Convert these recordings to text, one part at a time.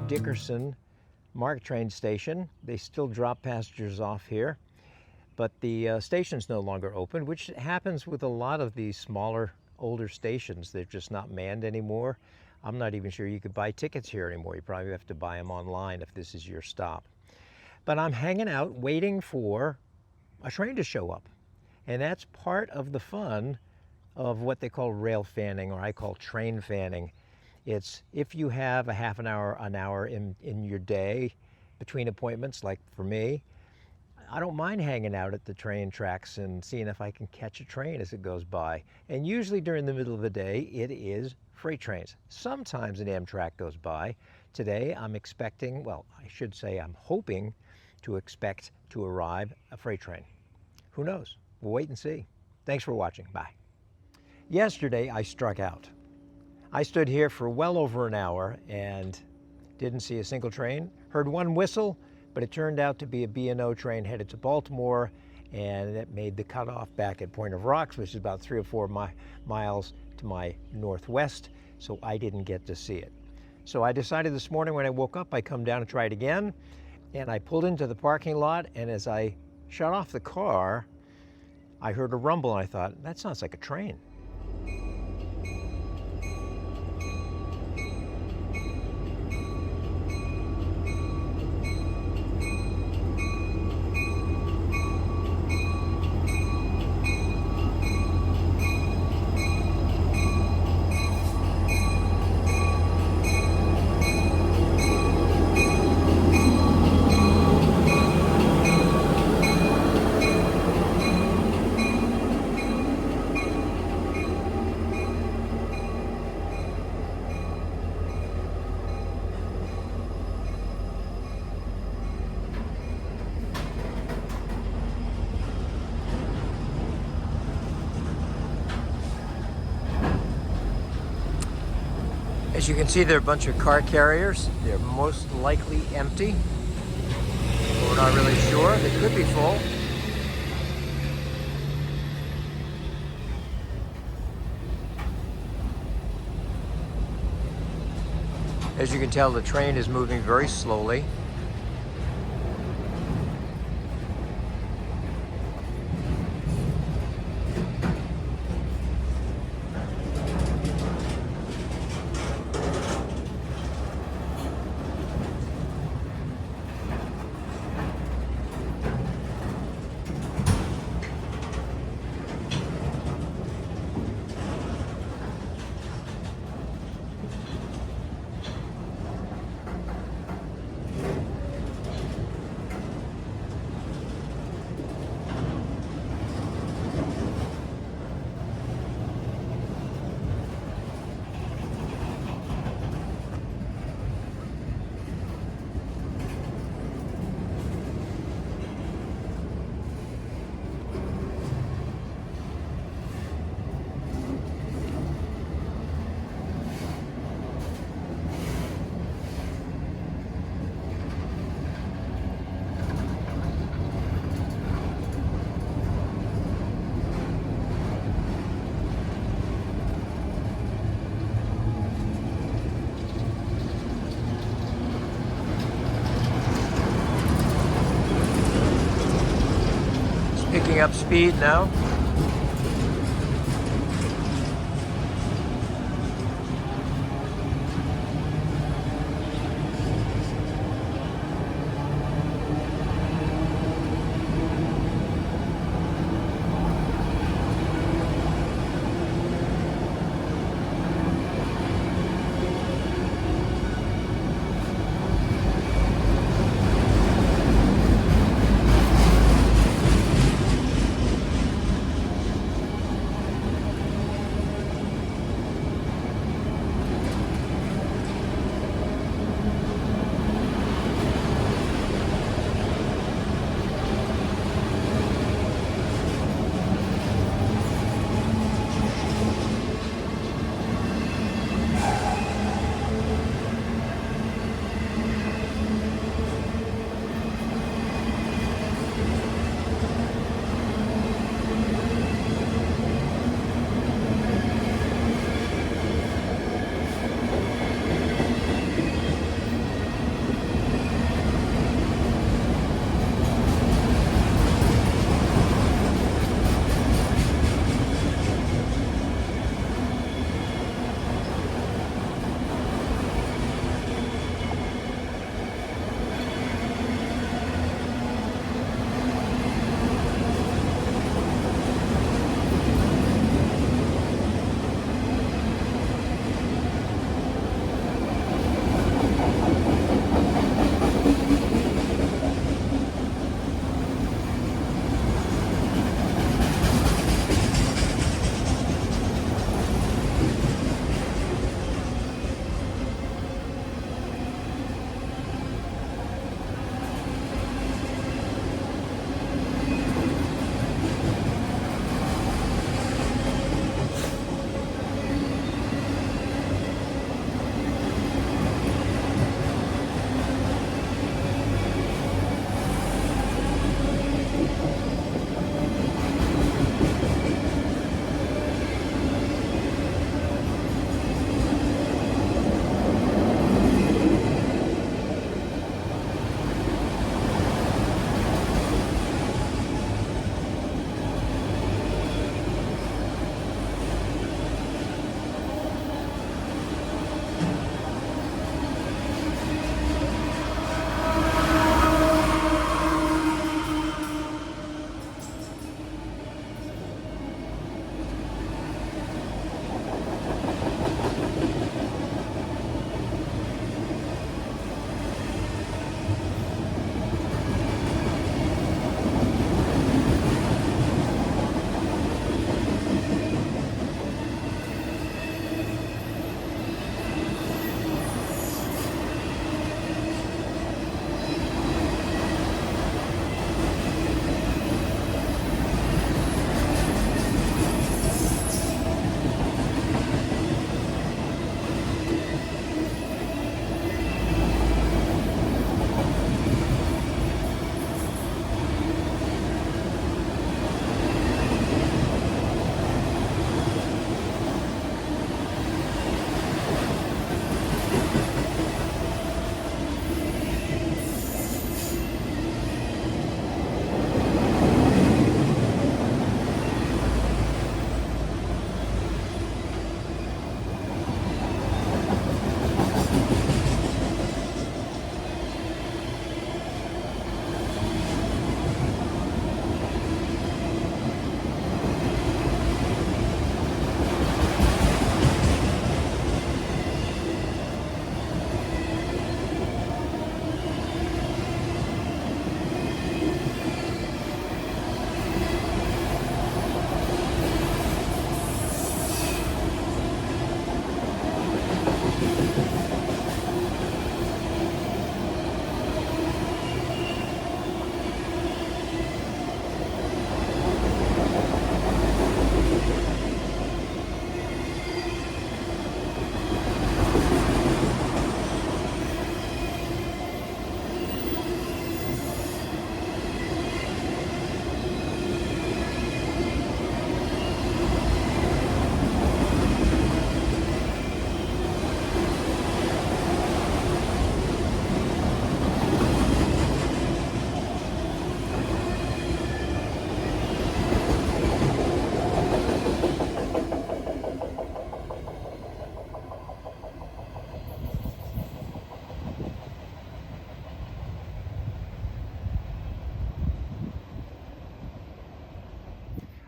Dickerson MARC train station. They still drop passengers off here, but the station's no longer open, which happens with a lot of these smaller, older stations. They're just not manned anymore. I'm not even sure you could buy tickets here anymore. You probably have to buy them online if this is your stop. But I'm hanging out waiting for a train to show up. And that's part of the fun of what they call rail fanning, or I call train fanning. It's if you have a half an hour in your day between appointments, like for me, I don't mind hanging out at the train tracks and seeing if I can catch a train as it goes by. And usually during the middle of the day, it is freight trains. Sometimes an Amtrak goes by. Today, I'm expecting, well, I should say I'm hoping to expect to arrive a freight train. Who knows? We'll wait and see. Thanks for watching. Bye. Yesterday, I struck out. I stood here for well over an hour and didn't see a single train. Heard one whistle, but it turned out to be a B&O train headed to Baltimore, and it made the cutoff back at Point of Rocks, which is about 3 or 4 miles to my northwest, so I didn't get to see it. So I decided this morning when I woke up, I'd come down and try it again, and I pulled into the parking lot, and as I shut off the car, I heard a rumble, and I thought, that sounds like a train. As you can see, there are a bunch of car carriers. They're most likely empty. We're not really sure. They could be full. As you can tell, the train is moving very slowly. Picking up speed now.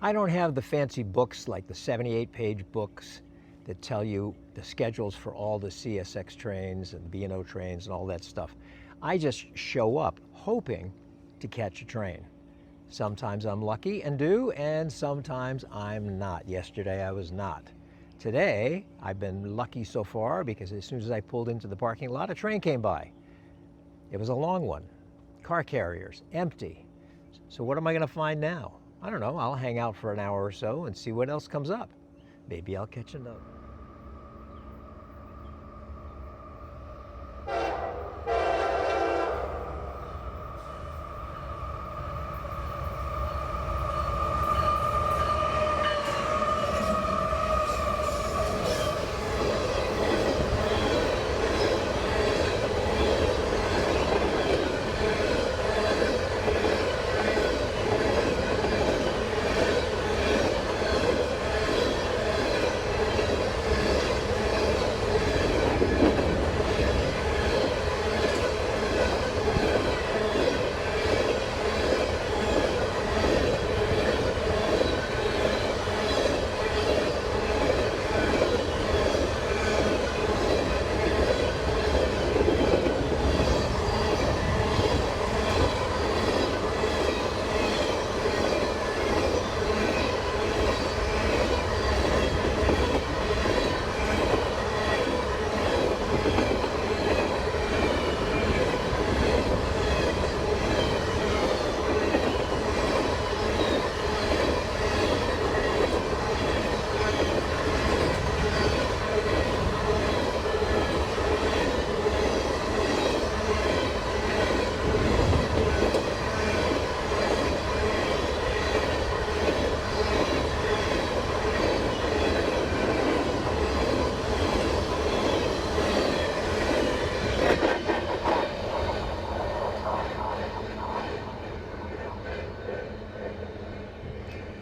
I don't have the fancy books like the 78-page books that tell you the schedules for all the CSX trains and B&O trains and all that stuff. I just show up hoping to catch a train. Sometimes I'm lucky and do, and sometimes I'm not. Yesterday I was not. Today I've been lucky so far because as soon as I pulled into the parking lot, a train came by. It was a long one. Car carriers, empty. So what am I going to find now? I don't know. I'll hang out for an hour or so and see what else comes up. Maybe I'll catch another.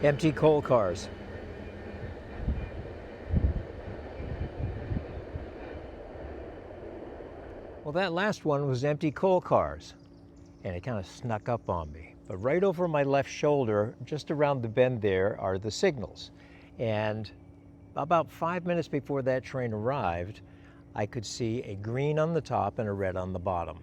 Empty coal cars. Well, that last one was empty coal cars, and it kind of snuck up on me. But right over my left shoulder, just around the bend there, are the signals. And about 5 minutes before that train arrived, I could see a green on the top and a red on the bottom.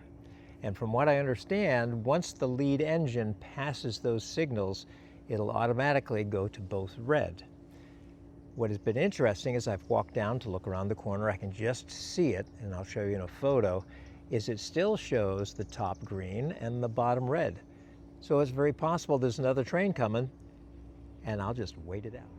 And from what I understand, once the lead engine passes those signals, it'll automatically go to both red. What has been interesting is I've walked down to look around the corner, I can just see it, and I'll show you in a photo, is it still shows the top green and the bottom red. So it's very possible there's another train coming, and I'll just wait it out.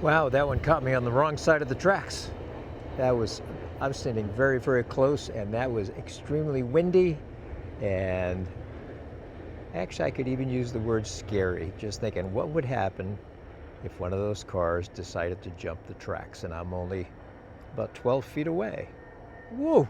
Wow, that one caught me on the wrong side of the tracks. I was standing very, very close, and that was extremely windy, and actually I could even use the word scary, just thinking what would happen if one of those cars decided to jump the tracks, and I'm only about 12 feet away. Whoa!